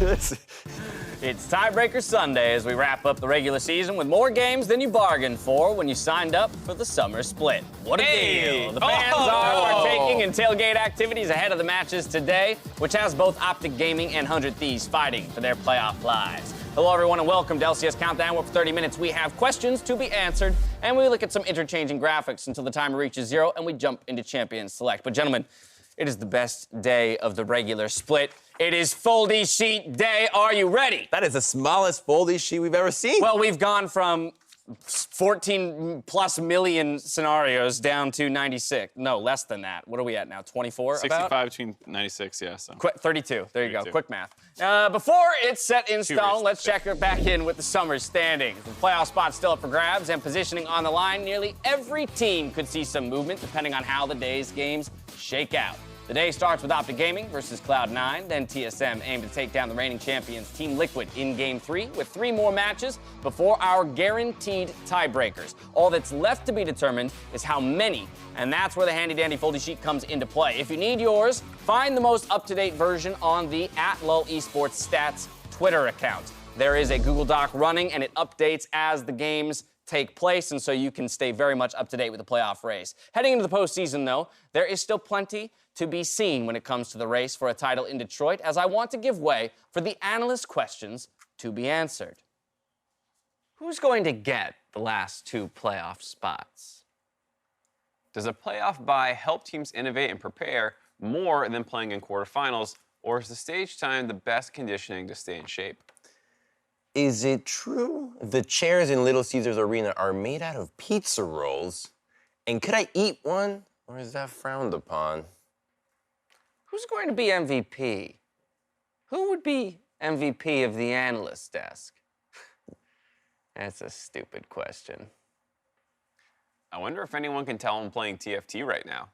It's Tiebreaker Sunday as we wrap up the regular season with more games than you bargained for when you signed up for the summer split. What a deal! The fans are partaking in tailgate activities ahead of the matches today, which has both Optic Gaming and 100 Thieves fighting for their playoff lives. Hello, everyone, and welcome to LCS Countdown, where for 30 minutes we have questions to be answered, and we look at some interchanging graphics until the timer reaches 0, and we jump into Champions Select. But, gentlemen, it is the best day of the regular split. It is foldy sheet day. Are you ready? That is the smallest foldy sheet we've ever seen. Well, we've gone from 14 plus million scenarios down to 96. No, less than that. What are we at now? 24? 65 about? between 96, yeah. So. 32. There you 32. go. Quick math. Before it's set in stone, let's check it back in with the summer standings. The playoff spot's still up for grabs and positioning on the line. Nearly every team could see some movement depending on how the day's games shake out. The day starts with Optic Gaming versus Cloud9, then TSM aim to take down the reigning champions Team Liquid in Game 3 with 3 more matches before our guaranteed tiebreakers. All that's left to be determined is how many, and that's where the handy-dandy foldy sheet comes into play. If you need yours, find the most up-to-date version on the @lolesports stats Twitter account. There is a Google Doc running, and it updates as the games take place, and so you can stay very much up to date with the playoff race. Heading into the postseason, though, there is still plenty to be seen when it comes to the race for a title in Detroit, as I want to give way for the analyst questions to be answered. Who's going to get the last 2 playoff spots? Does a playoff bye help teams innovate and prepare more than playing in quarterfinals, or is the stage time the best conditioning to stay in shape? Is it true the chairs in Little Caesars Arena are made out of pizza rolls? And could I eat one, or is that frowned upon? Who's going to be MVP? Who would be MVP of the analyst desk? That's a stupid question. I wonder if anyone can tell I'm playing TFT right now.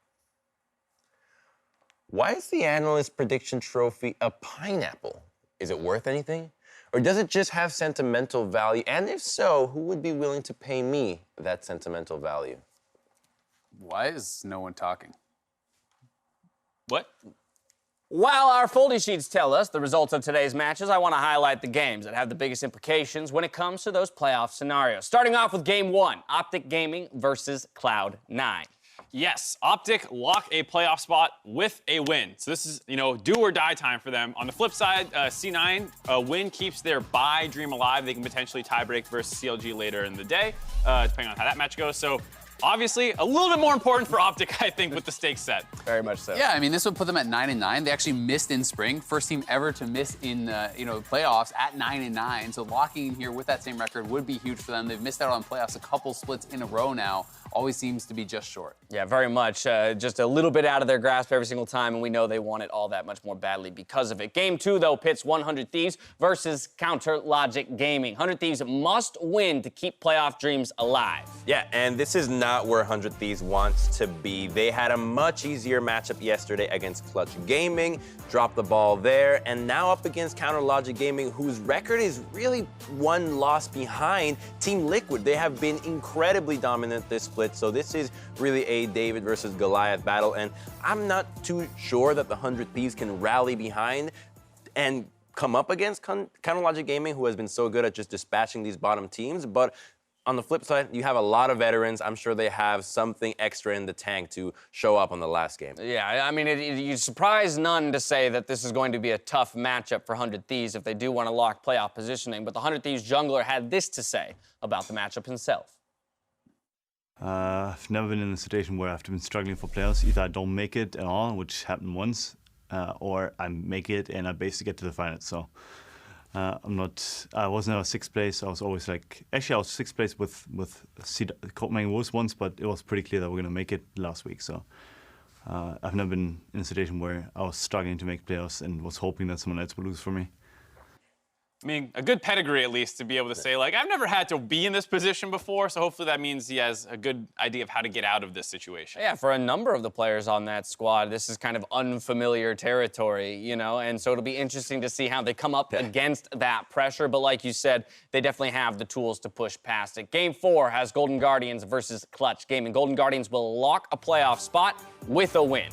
Why is the analyst prediction trophy a pineapple? Is it worth anything? Or does it just have sentimental value? And if so, who would be willing to pay me that sentimental value? Why is no one talking? What? While our foldy sheets tell us the results of today's matches, I want to highlight the games that have the biggest implications when it comes to those playoff scenarios. Starting off with Game 1, Optic Gaming versus Cloud9. Yes, Optic lock a playoff spot with a win. So this is, do or die time for them. On the flip side, C9, a win keeps their bye dream alive. They can potentially tiebreak versus CLG later in the day, depending on how that match goes. So obviously, a little bit more important for Optic, I think, with the stakes set. Very much so. Yeah, I mean, this would put them at 9-9. They actually missed in spring. First team ever to miss in, playoffs at 9-9. So locking in here with that same record would be huge for them. They've missed out on playoffs a couple splits in a row now. Always seems to be just short. Yeah, very much. Just a little bit out of their grasp every single time, and we know they want it all that much more badly because of it. Game 2, though, pits 100 Thieves versus Counter Logic Gaming. 100 Thieves must win to keep playoff dreams alive. Yeah, and this is not where 100 Thieves wants to be. They had a much easier matchup yesterday against Clutch Gaming, dropped the ball there, and now up against Counter Logic Gaming, whose record is really 1 loss behind Team Liquid. They have been incredibly dominant this split. So this is really a David versus Goliath battle, and I'm not too sure that the 100 Thieves can rally behind and come up against Counter Logic Gaming, who has been so good at just dispatching these bottom teams. But on the flip side, you have a lot of veterans. I'm sure they have something extra in the tank to show up on the last game. Yeah, I mean, you surprise none to say that this is going to be a tough matchup for 100 Thieves if they do want to lock playoff positioning. But the 100 Thieves jungler had this to say about the matchup himself. I've never been in a situation where I've been struggling for playoffs. Either I don't make it at all, which happened once, or I make it and I basically get to the finals. So I was never 6th place. I was always I was 6th place with Copenhagen Wolves once, but it was pretty clear that we're going to make it last week. So I've never been in a situation where I was struggling to make playoffs and was hoping that someone else would lose for me. I mean, a good pedigree, at least, to be able to say, I've never had to be in this position before, so hopefully that means he has a good idea of how to get out of this situation. Yeah, for a number of the players on that squad, this is kind of unfamiliar territory, and so it'll be interesting to see how they come up against that pressure. But like you said, they definitely have the tools to push past it. Game 4 has Golden Guardians versus Clutch Gaming. Golden Guardians will lock a playoff spot with a win.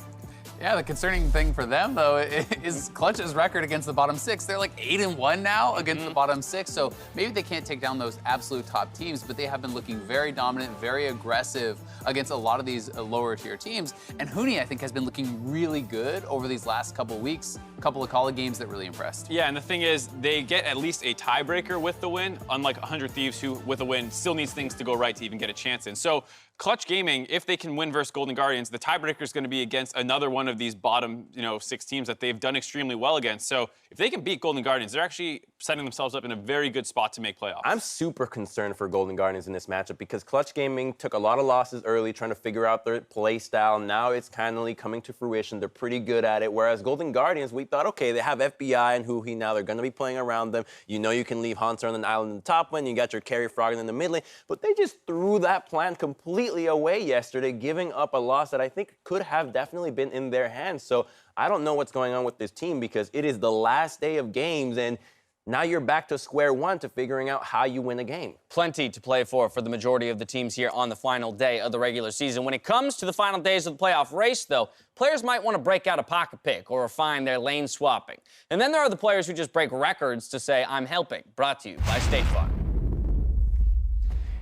Yeah, the concerning thing for them, though, is Clutch's record against the bottom 6. They're like 8-1 now against the bottom 6, so maybe they can't take down those absolute top teams, but they have been looking very dominant, very aggressive against a lot of these lower-tier teams. And Huni, I think, has been looking really good over these last couple weeks, couple of college games that really impressed. Yeah, and the thing is, they get at least a tiebreaker with the win, unlike 100 Thieves, who, with a win, still needs things to go right to even get a chance in. So Clutch Gaming, if they can win versus Golden Guardians, the tiebreaker is going to be against another one of these bottom, 6 teams that they've done extremely well against. So if they can beat Golden Guardians, they're actually setting themselves up in a very good spot to make playoffs. I'm super concerned for Golden Guardians in this matchup because Clutch Gaming took a lot of losses early trying to figure out their play style. Now it's kindly coming to fruition. They're pretty good at it. Whereas Golden Guardians, we thought, okay, they have FBI and Huhi now. They're going to be playing around them. You know you can leave Hunter on the island in the top lane. You got your carry Frog in the mid lane. But they just threw that plan completely away yesterday, giving up a loss that I think could have definitely been in their hands. So I don't know what's going on with this team because it is the last day of games and now you're back to square one to figuring out how you win a game. Plenty to play for the majority of the teams here on the final day of the regular season. When it comes to the final days of the playoff race, though, players might want to break out a pocket pick or refine their lane swapping. And then there are the players who just break records to say, I'm helping. Brought to you by State Farm.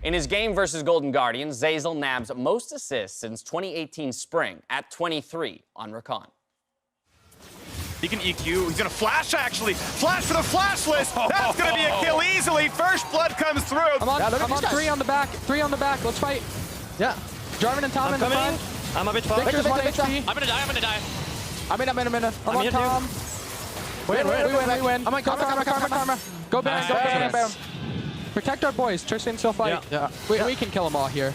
In his game versus Golden Guardians, Zeyzal nabs most assists since 2018 spring at 23 on Rakan. He can EQ. He's gonna flash, actually. Flash for the flash list. That's gonna be a kill easily. First blood comes through. I'm on 3 on the back. 3 on the back. Let's fight. Yeah. Jarvan and Tom in the front. I'm a bit far. Victor's 1 HP. I'm gonna die. I'm in. I'm on Tom. We win. I'm on Karma. Go Baron. Protect our boys. Tristan still fight. Yeah. We can kill them all here.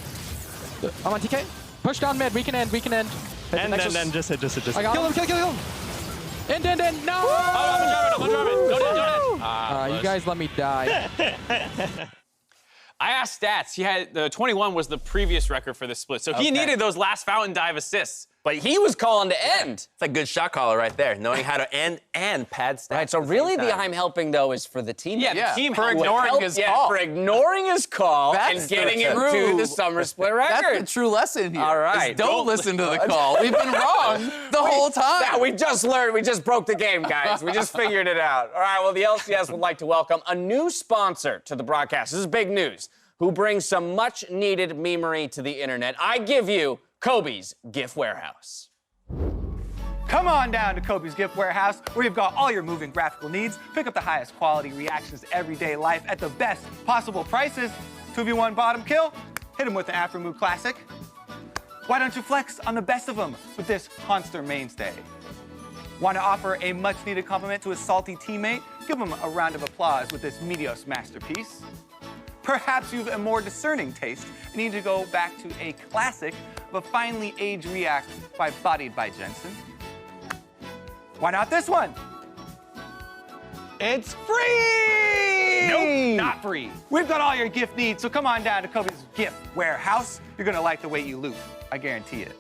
I'm on TK. Push down mid. We can end. And then just hit. I got him. Kill him. End. No! Oh, I'm driving. You guys let me die. I asked Stats. He had the 21 was the previous record for this split, so he needed those last fountain dive assists. But he was calling to end. It's a good shot caller right there, knowing how to end and pad stats. Right, so really the I'm helping, though, is for the team. Yeah, the team for helped. ignoring his call. For ignoring his call That's and getting the him true- to the summer split record. That's the true lesson here. All right. is don't listen to the call. We've been wrong the whole time. Yeah, we just learned. We just broke the game, guys. We just figured it out. All right, well, the LCS would like to welcome a new sponsor to the broadcast. This is big news. Who brings some much-needed memery to the internet. I give you Kobe's Gift Warehouse. Come on down to Kobe's Gift Warehouse, where you've got all your moving graphical needs. Pick up the highest quality reactions to everyday life at the best possible prices. 2v1 bottom kill, hit him with the Afro-Move Classic. Why don't you flex on the best of them with this Monster mainstay? Want to offer a much-needed compliment to a salty teammate? Give him a round of applause with this Meteos masterpiece. Perhaps you've a more discerning taste and need to go back to a classic of a finely aged React by Bodied by Jensen. Why not this one? It's free! Nope, not free. We've got all your gift needs, so come on down to Kobe's Gift Warehouse. You're gonna like the way you loot. I guarantee it.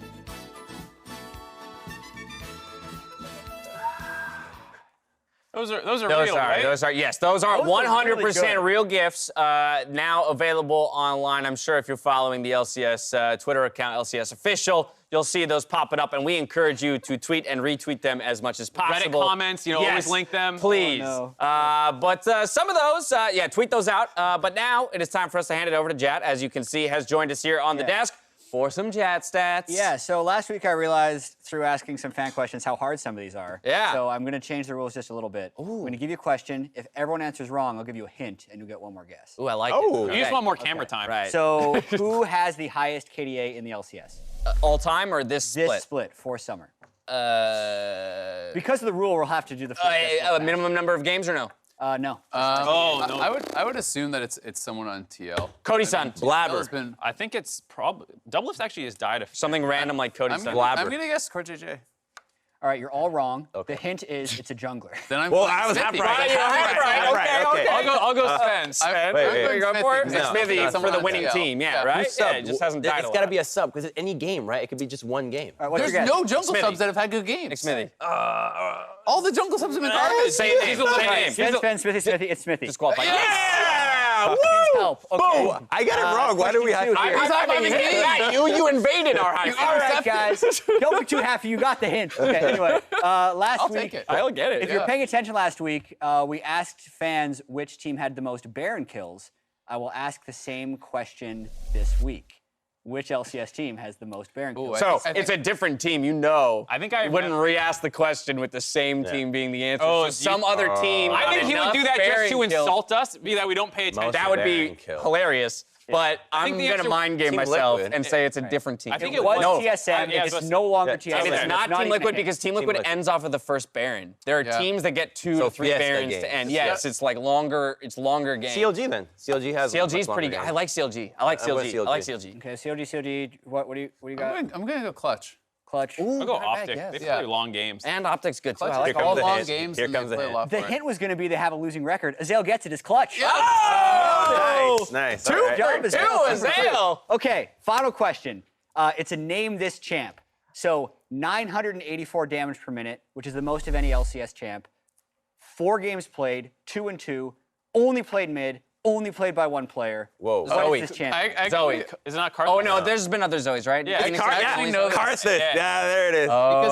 Those are real, right? Those are 100% real gifts now available online. I'm sure if you're following the LCS Twitter account, LCS Official, you'll see those popping up, and we encourage you to tweet and retweet them as much as possible. Reddit comments, always link them. Please. Oh, no. But some of those, tweet those out. But now it is time for us to hand it over to Jat, as you can see, has joined us here on the desk for some Jat stats. Yeah, so last week I realized through asking some fan questions how hard some of these are. Yeah. So I'm going to change the rules just a little bit. I'm going to give you a question. If everyone answers wrong, I'll give you a hint, and you'll get one more guess. Ooh, I like it. You just want more camera time. Right. So who has the highest KDA in the LCS? All time or this split? This split for summer. Because of the rule, we'll have to do the first guess a minimum number of games or no? No. No. I would assume that it's someone on TL. Cody-san. Blabber. I think it's probably Doublelift actually has died a few. Something random like Cody-san. I'm gonna guess Core JJ. All right, you're all wrong. Okay. The hint is it's a jungler. Then I'm I was half right. Okay. I'll go Sven. Sven. Wait. You go for it? Smithy. It's Smithy No. for the winning team, right? Sub? Yeah, it just hasn't died It's a got to lot. be a sub, because it's any game, right? It could be just one game. All right, what's There's your guess? no jungle Smithy. subs that have had good games. Nick Smithy. All the jungle subs have been garbage. Say name. Smithy. It's Smithy. Disqualified. Yeah! Yeah, woo! Help. Okay. Boom! I got it wrong. Why do we have to? You invaded our high All right, guys. Don't be too happy. You got the hint. Okay. Anyway, last I'll week, take it. I'll get it. if you're paying attention last week, we asked fans which team had the most Baron kills. I will ask the same question this week. Which LCS team has the most Baron kills? So it's a different team, you know. I think I wouldn't re-ask the question with the same team being the answer. Oh, so some other team. I think he would do that just to insult us, be that we don't pay attention. That would be Baron kill. hilarious. But I'm the going to answer- mind game Team myself Liquid. and say it's a different team. I think It was no. TSM. Yeah, It's no longer TSM. And it's not Team even Liquid a hint. because Team Liquid Liquid. ends off of the first Baron. There are Yeah. teams that get 2 So to 3 Fiesta Barons games. to end. Yes, it's like longer. It's longer games. CLG then. CLG has. CLG is much pretty longer good. games. I like CLG. I like I'm with CLG. I like CLG. CLG. Okay, COD. What do you got? I'm gonna go clutch. Clutch. I'll go Not a bad Optic. guess. They play Yeah. long games. And Optic's good too. I Clutch like is Here all comes the long hint. games. Here and they comes the play a hint. lot The for it. hint was going to be to have a losing record. Azale gets it. It's clutch. Nice. Two All right. for Two, Azale. Azale. Okay, final question. It's a name this champ. So 984 damage per minute, which is the most of any LCS champ. 4 games played, 2-2. Only played mid. Only played by 1 player. Whoa. What Zoe. is this champ? Zoe. Is it not Carson? Oh no, there's been other Zoes, right? Yeah, Phoenix Car- has actually only know Zoe. this. Carson. Yeah, there it is. I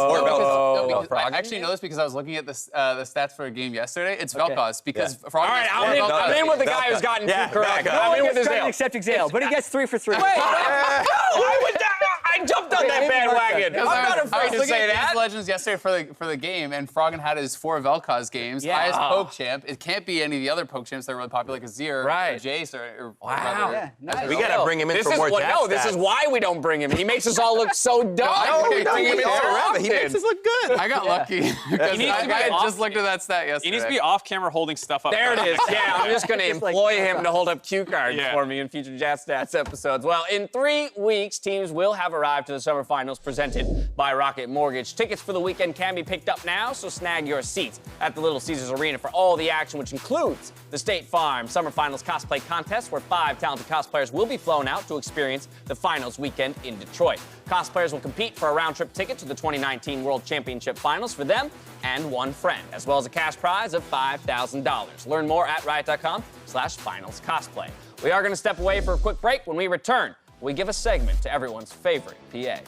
Froggen? actually know this because I was looking at the stats for a game yesterday. It's Vel'Koz because Froggen All right, has I'm 4 in, Vel'Koz I'm in with the guy Vel'Koz. who's gotten Yeah, 2 correct. Vel'Koz. I'm in with Gets credit Azale. except Exale, but he gets 3 for 3. I jumped on that Maybe bandwagon. Mark I'm not I afraid was to looking say at Games that. Legends yesterday for the game, and Froggen had his 4 Vel'Koz games, Yeah. highest poke champ. It can't be any of the other poke champs that are really popular, like Azir, Right. or Jace, or Wow. rather- Yeah, nice. We gotta bring him in This for is more what, jab no, this is stats. why we don't bring him. He makes us all look so dumb. No, we don't Bring him bring in him so around, but he makes often. us look good. I got lucky because needs to be I had off- just looked at that stat yesterday. He needs to be off camera holding stuff up. There it is. Yeah, I'm just going to Just like- employ him to hold up cue cards Yeah. for me in future Jazz Stats episodes. Well, in 3 weeks, teams will have arrived to the summer finals presented by Rocket Mortgage. Tickets for the weekend can be picked up now, so snag your seats at the Little Caesars Arena for all the action, which includes the State Farm Summer Finals Cosplay Contest, where 5 talented cosplayers will be flown out to experience the finals weekend in Detroit. Cosplayers will compete for a round-trip ticket to the 2019 World Championship Finals for them and 1 friend, as well as a cash prize of $5,000. Learn more at riot.com/finalscosplay. We are going to step away for a quick break. When we return, we give a segment to everyone's favorite PA.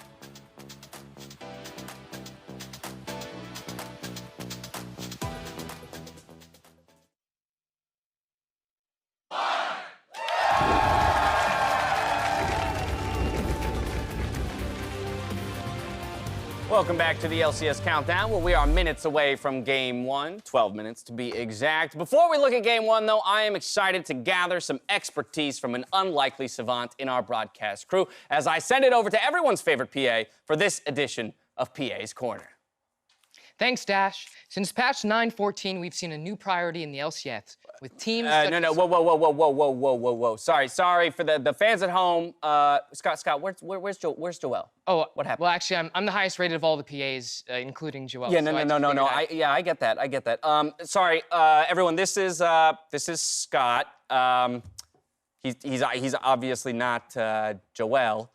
Welcome back to the LCS Countdown, where we are minutes away from Game 1, 12 minutes to be exact. Before we look at Game 1, though, I am excited to gather some expertise from an unlikely savant in our broadcast crew as I send it over to everyone's favorite PA for this edition of PA's Corner. Thanks, Dash. Since patch 9.14, we've seen a new priority in the LCS with teams. such No, as- whoa. Sorry for the fans at home. Scott, where's Joel? Oh, What happened? Well, actually, I'm the highest rated of all the PAs, including Joel. Yeah, so I no. just figured I get that. Sorry, everyone. This is Scott. He's obviously not Joel.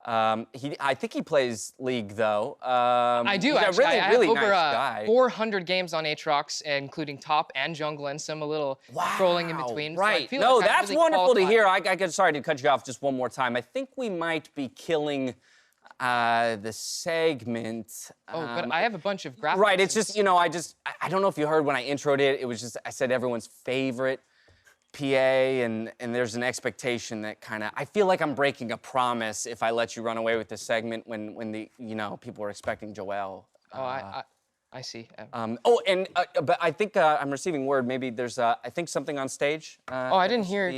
I think he plays League though. I do he's actually. A really, I really have over nice guy. 400 games on Aatrox, including top and jungle, and some a little scrolling in between. So I Right. feel No, like I that's really wonderful to qualify. hear. Sorry to cut you off just one more time. I think we might be killing the segment. Oh, but I have a bunch of graphics. Right. It's just, I don't know if you heard when I introed it. It was just, I said everyone's favorite PA, and there's an expectation that I feel like I'm breaking a promise if I let you run away with this segment when the, people are expecting Joel. Oh, I see. But I think I'm receiving word. Maybe there's, I think something on stage. Oh, I didn't hear.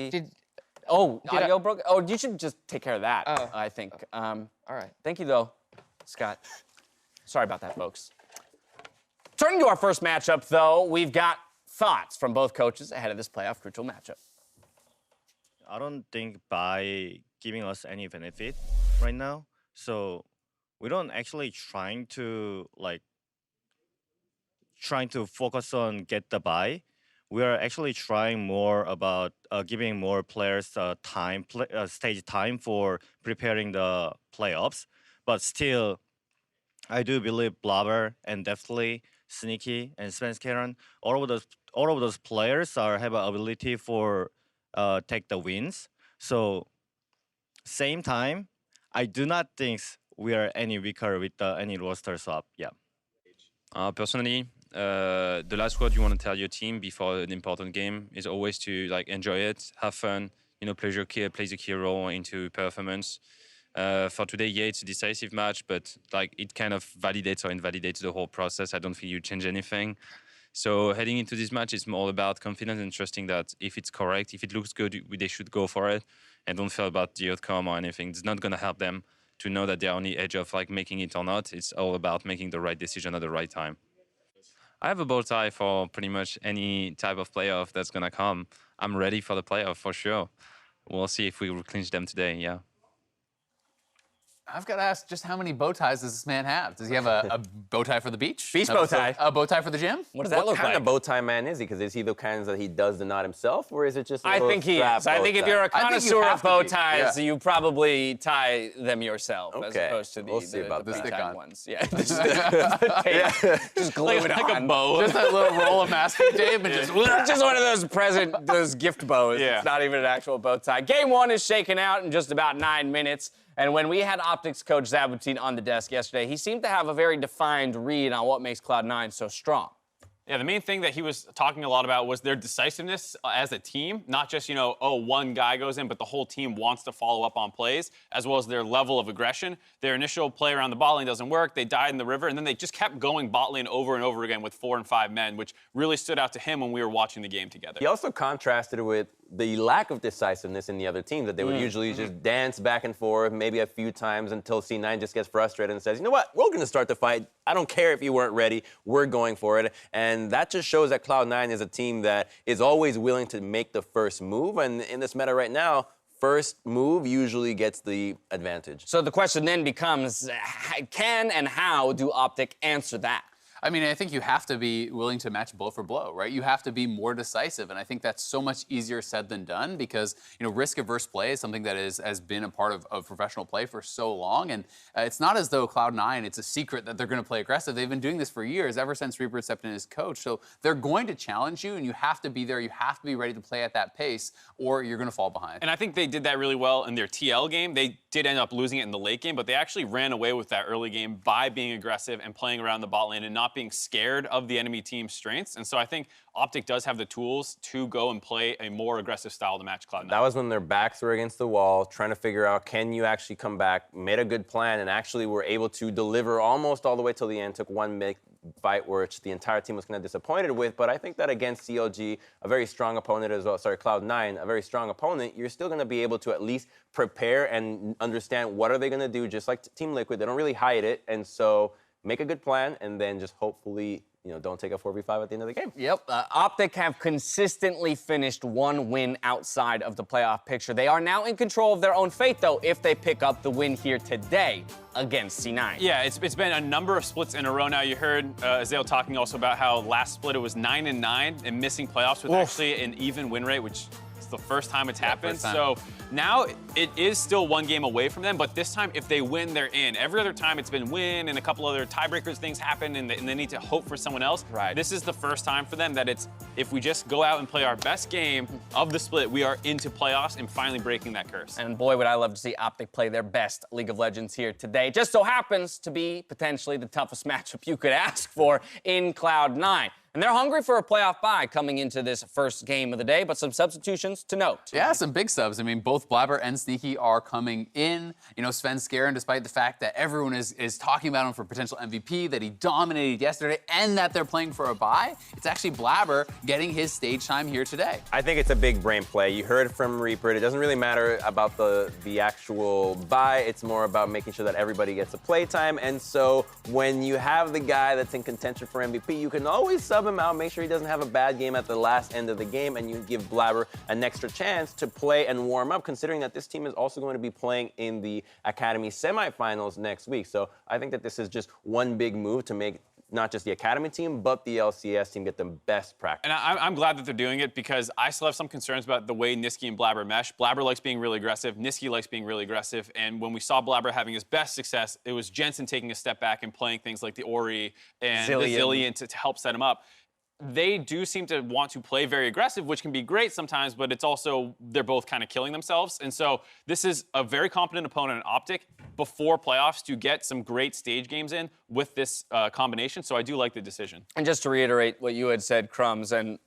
Audio broke. Oh, you should just take care of that. Oh. I think. All right. Thank you, though, Scott. Sorry about that, folks. Turning to our first matchup, though, we've got thoughts from both coaches ahead of this playoff crucial matchup. I don't think by giving us any benefit right now, so we don't actually trying to focus on get the buy. We are actually trying more about giving more players stage time for preparing the playoffs. But still, I do believe Blabber and definitely Sneaky and Svenskeran, all of those players have an ability for take the wins. So same time, I do not think we are any weaker with any roster swap. Yeah. Personally, the last word you want to tell your team before an important game is always to like enjoy it, have fun. You know, plays a key role into performance. For today, yeah, it's a decisive match, but like it kind of validates or invalidates the whole process. I don't think you change anything. So heading into this match, it's more about confidence and trusting that if it's correct, if it looks good, they should go for it, and don't feel about the outcome or anything. It's not gonna help them to know that they're on the edge of like making it or not. It's all about making the right decision at the right time. I have a bow tie for pretty much any type of playoff that's gonna come. I'm ready for the playoff for sure. We'll see if we will clinch them today, yeah. I've got to ask, just how many bow ties does this man have? Does he have a bow tie for the beach? Beach bow tie. A bow tie for the gym? What does that look What kind like? of bow tie man is he? Because is he the kind that he does the knot himself, or is it just a I little think he strap is. I bow think if tie? you're a I think you connoisseur have of to bow be, ties, yeah. you probably tie them yourself as Okay. opposed to the, We'll see about the that. stick-on ones. Yeah, the tape. Just glue it Like on. a bow. Just that little roll of masking tape and just... Just one of those gift bows. Yeah. It's not even an actual bow tie. Game 1 is shaken out in just about 9 minutes. And when we had Optic's coach Zabutin on the desk yesterday, he seemed to have a very defined read on what makes Cloud9 so strong. Yeah, the main thing that he was talking a lot about was their decisiveness as a team, not just, you know, oh, one guy goes in, but the whole team wants to follow up on plays, as well as their level of aggression. Their initial play around the bot lane doesn't work. They died in the river, and then they just kept going bot lane over and over again with 4 and 5 men, which really stood out to him when we were watching the game together. He also contrasted with the lack of decisiveness in the other team, that they would usually just dance back and forth, maybe a few times until C9 just gets frustrated and says, you know what, we're going to start the fight. I don't care if you weren't ready. We're going for it. And that just shows that Cloud9 is a team that is always willing to make the first move. And in this meta right now, first move usually gets the advantage. So the question then becomes, can and how do Optic answer that? I mean, I think you have to be willing to match blow for blow, right? You have to be more decisive, and I think that's so much easier said than done because, you know, risk-averse play is something that has been a part of professional play for so long, and it's not as though Cloud9, it's a secret that they're going to play aggressive. They've been doing this for years, ever since Reaper stepped in as coach, so they're going to challenge you, and you have to be there. You have to be ready to play at that pace, or you're going to fall behind. And I think they did that really well in their TL game. They did end up losing it in the late game, but they actually ran away with that early game by being aggressive and playing around the bot lane and not being scared of the enemy team's strengths. And so I think Optic does have the tools to go and play a more aggressive style to match Cloud9. That was when their backs were against the wall, trying to figure out, can you actually come back, made a good plan, and actually were able to deliver almost all the way till the end. Took one big fight which the entire team was kind of disappointed with, but I think that against CLG, a very strong opponent as well, sorry, Cloud9, a very strong opponent, you're still going to be able to at least prepare and understand what are they going to do, just like Team Liquid. They don't really hide it, and so make a good plan, and then just hopefully, you know, don't take a 4v5 at the end of the game. Yep. Optic have consistently finished one win outside of the playoff picture. They are now in control of their own fate, though, if they pick up the win here today against C9. Yeah, it's been a number of splits in a row now. You heard Azale talking also about how last split it was 9-9 and missing playoffs with actually an even win rate, which is the first time it's happened. So now it is still one game away from them, but this time if they win, they're in. Every other time it's been win and a couple other tiebreakers things happen and they need to hope for someone else. Right. This is the first time for them that it's, if we just go out and play our best game of the split, we are into playoffs and finally breaking that curse. And boy, would I love to see Optic play their best League of Legends here today. It just so happens to be potentially the toughest matchup you could ask for in Cloud9. And they're hungry for a playoff bye coming into this first game of the day, but some substitutions to note. Yeah, some big subs. I mean, both Blabber and Sneaky are coming in. You know, Sven Skaren, despite the fact that everyone is talking about him for potential MVP, that he dominated yesterday, and that they're playing for a bye, it's actually Blabber getting his stage time here today. I think it's a big brain play. You heard it from Reaper. It doesn't really matter about the actual bye. It's more about making sure that everybody gets a play time. And so when you have the guy that's in contention for MVP, you can always sub him out, make sure he doesn't have a bad game at the last end of the game, and you give Blabber an extra chance to play and warm up, considering that this team is also going to be playing in the Academy semifinals next week. So I think that this is just one big move to make not just the Academy team, but the LCS team get the best practice. And I'm glad that they're doing it because I still have some concerns about the way Nisqy and Blabber mesh. Blabber likes being really aggressive. Nisqy likes being really aggressive. And when we saw Blabber having his best success, it was Jensen taking a step back and playing things like the Ori and the Zillion to help set him up. they do seem to want to play very aggressive, which can be great sometimes, but it's also, they're both kind of killing themselves. And so this is a very competent opponent in Optic before playoffs to get some great stage games in with this combination. So I do like the decision. And just to reiterate what you had said, Crumbs, and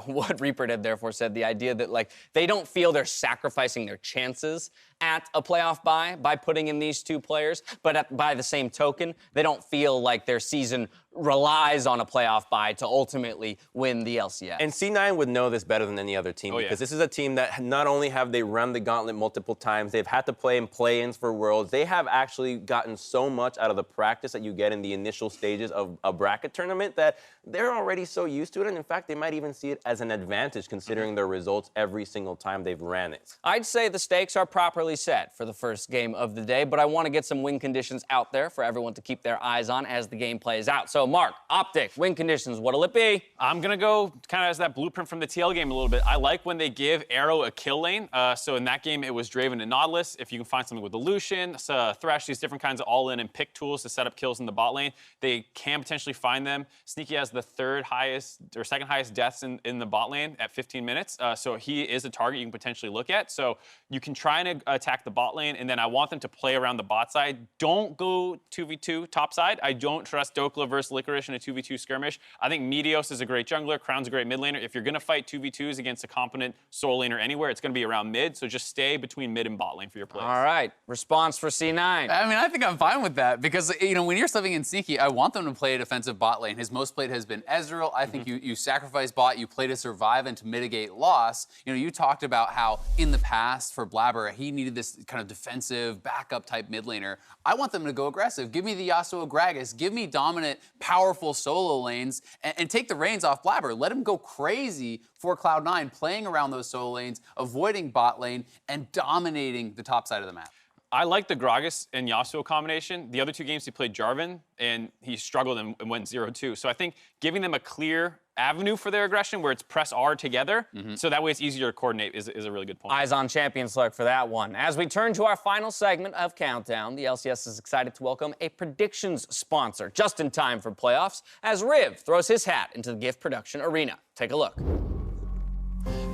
what Reaper had therefore said, the idea that, like, they don't feel they're sacrificing their chances at a playoff bye by putting in these two players, but by the same token, they don't feel like their season relies on a playoff bye to ultimately win the LCS. And C9 would know this better than any other team because this is a team that not only have they run the gauntlet multiple times, they've had to play in play-ins for Worlds. They have actually gotten so much out of the practice that you get in the initial stages of a bracket tournament that they're already so used to it. And in fact, they might even see it as an advantage considering their results every single time they've ran it. I'd say the stakes are properly set for the first game of the day, but I want to get some win conditions out there for everyone to keep their eyes on as the game plays out. So, Mark, Optic, win conditions, what'll it be? I'm going to go kind of as that blueprint from the TL game a little bit. I like when they give Arrow a kill lane. So in that game, it was Draven and Nautilus. If you can find something with the Lucian, Thresh, these different kinds of all-in and pick tools to set up kills in the bot lane, they can potentially find them. Sneaky has the third highest or second highest deaths in the bot lane at 15 minutes. So he is a target you can potentially look at. So you can try and attack the bot lane, and then I want them to play around the bot side. Don't go 2v2 top side. I don't trust Dokla versus Licorice in a 2v2 skirmish. I think Meteos is a great jungler. Crown's a great mid laner. If you're going to fight 2v2s against a competent soul laner anywhere, it's going to be around mid. So just stay between mid and bot lane for your plays. All right. Response for C9. I mean, I think I'm fine with that because, you know, when you're subbing in Sneaky, I want them to play a defensive bot lane. His most played has been Ezreal. I think you sacrifice bot, you play to survive and to mitigate loss. You know, you talked about how in the past for Blabber, he needed this kind of defensive backup type mid laner. I want them to go aggressive. Give me the Yasuo Gragas. Give me dominant, powerful solo lanes and take the reins off Blabber. Let him go crazy for Cloud9, playing around those solo lanes, avoiding bot lane, and dominating the top side of the map. I like the Gragas and Yasuo combination. The other two games he played Jarvan, and he struggled and went 0-2. So I think giving them a clear avenue for their aggression where it's press R together, so that way it's easier to coordinate is a really good point. Eyes on champion select for that one. As we turn to our final segment of Countdown, the LCS is excited to welcome a predictions sponsor just in time for playoffs as Riv throws his hat into the gift production arena. Take a look.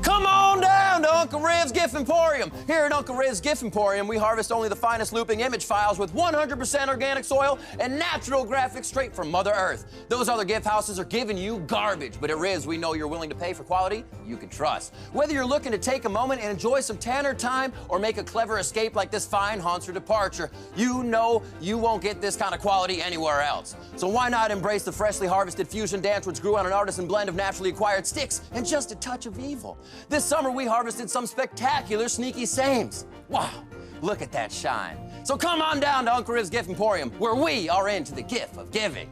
Come on down to Uncle Riv's Gift Emporium. Here at Uncle Riv's Gift Emporium, we harvest only the finest looping image files with 100% organic soil and natural graphics straight from Mother Earth. Those other gift houses are giving you garbage, but at Riv's, we know you're willing to pay for quality you can trust. Whether you're looking to take a moment and enjoy some Tanner time or make a clever escape like this fine Haunter departure, you know you won't get this kind of quality anywhere else. So why not embrace the freshly harvested fusion dance which grew on an artisan blend of naturally acquired sticks and just a touch of evil? This summer, we harvested some spectacular sneaky sames. Wow, look at that shine. So come on down to Uncle Riv's Gift Emporium, where we are into the gift of giving.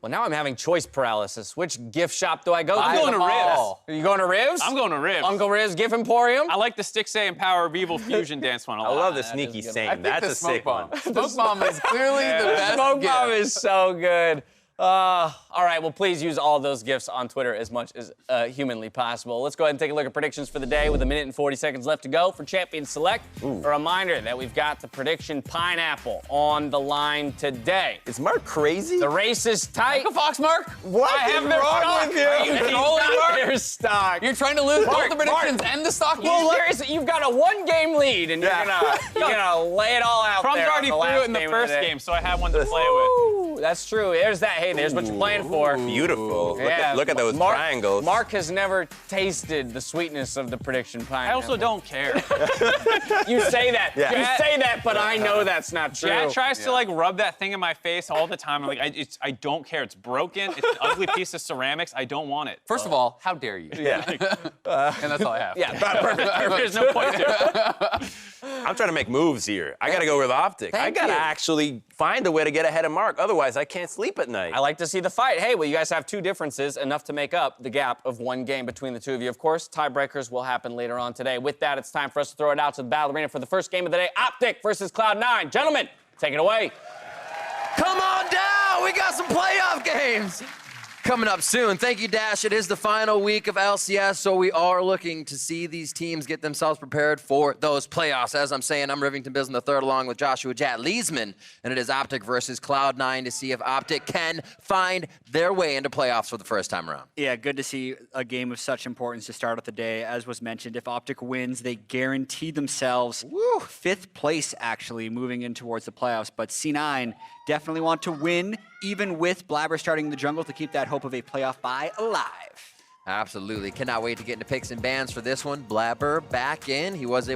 Well, now I'm having choice paralysis. Which gift shop do I go to? I'm going to Riv's. Are you going to Riv's? I'm going to Riv's. Uncle Riv's Gift Emporium? I like the Stick Say and Power of Evil fusion dance one a lot. I love the sneaky same. That's a sick one. Smoke Bomb is clearly the best Smoke gift. Bomb is so good. All right, well, please use all those gifts on Twitter as much as humanly possible. Let's go ahead and take a look at predictions for the day with 1 minute and 40 seconds left to go for Champion Select. A reminder that we've got the prediction pineapple on the line today. Is Mark crazy? The race is tight. Uncle Fox, Mark. What I have is their wrong stock. with you? He's got their stock. You're trying to lose both the predictions and the stock. Well, you've got a 1-game lead, and you're gonna lay it all out Crumb's there. already threw it in the first game, so I have one to play with. That's true. There's that. Hey, there's what you're playing for. Beautiful. Yeah. Look at those triangles. Mark has never tasted the sweetness of the prediction pineapple. I also don't care. You say that. Yeah. You say that, but I know that's not true. Dad tries to like rub that thing in my face all the time. I'm like, I don't care. It's broken. It's an ugly piece of ceramics. I don't want it. First of all, how dare you? Yeah. And that's all I have. Yeah, perfect. There's no point to it. I'm trying to make moves here. I got to go with Optic. I got to actually find a way to get ahead of Mark. Otherwise, I can't sleep at night. I like to see the fight. Hey, well, you guys have 2 differences, enough to make up the gap of 1 game between the 2 of you. Of course, tiebreakers will happen later on today. With that, it's time for us to throw it out to the battle arena for the first game of the day. Optic versus Cloud9. Gentlemen, take it away. Come on down. We got some playoff games. coming up soon. Thank you, Dash. It is the final week of LCS, so we are looking to see these teams get themselves prepared for those playoffs. As I'm saying, I'm Rivington Bills in the third along with Joshua Jat Leesman, and it is Optic versus Cloud9 to see if Optic can find their way into playoffs for the first time around. Yeah, good to see a game of such importance to start off the day. As was mentioned, if Optic wins, they guarantee themselves 5th place, actually, moving in towards the playoffs. But C9 definitely want to win, even with Blabber starting in the jungle, to keep that hope of a playoff bye alive. Absolutely. Cannot wait to get into picks and bans for this one. Blabber back in. He was able to